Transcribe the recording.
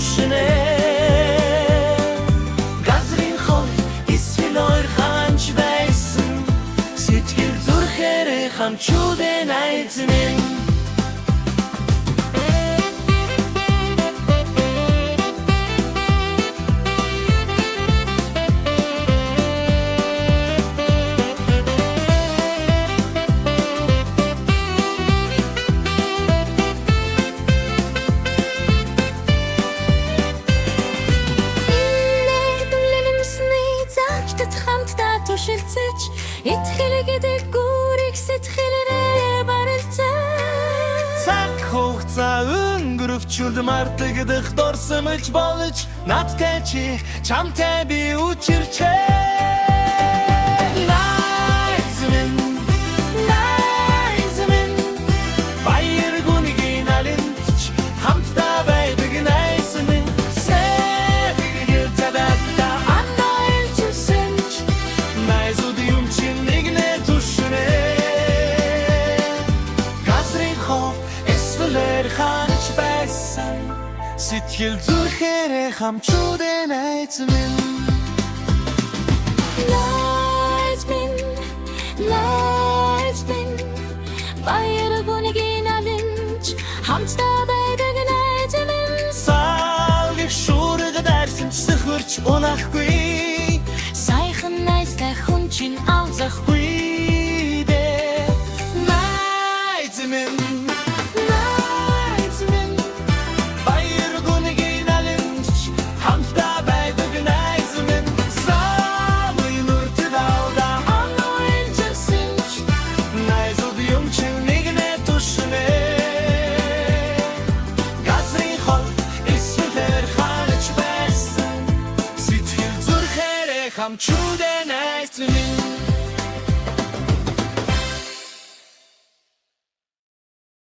тушне газрын хол исвил ойрханч байсан сэтгэл зүрхээрээ хамчуудын айцмэн тушилцэж итгэлгээд гүрийг сэтгэлээрээ барилцаа цаг хугацаа өнгөрөвчүл мартагдах дорсомж болж надтай чи чамтай би учирчээ сэтгэл зүрхээрээ хамчуудын айцмэн Лайцмэн баяр гүнгийн алинч хамтдаа байдаг айцмэн салгих шуурга дайсан сөхөрч унахгүй сайхан найстай хүн чин алзахгүй дээ Лайцмэн Come true, then nice to me.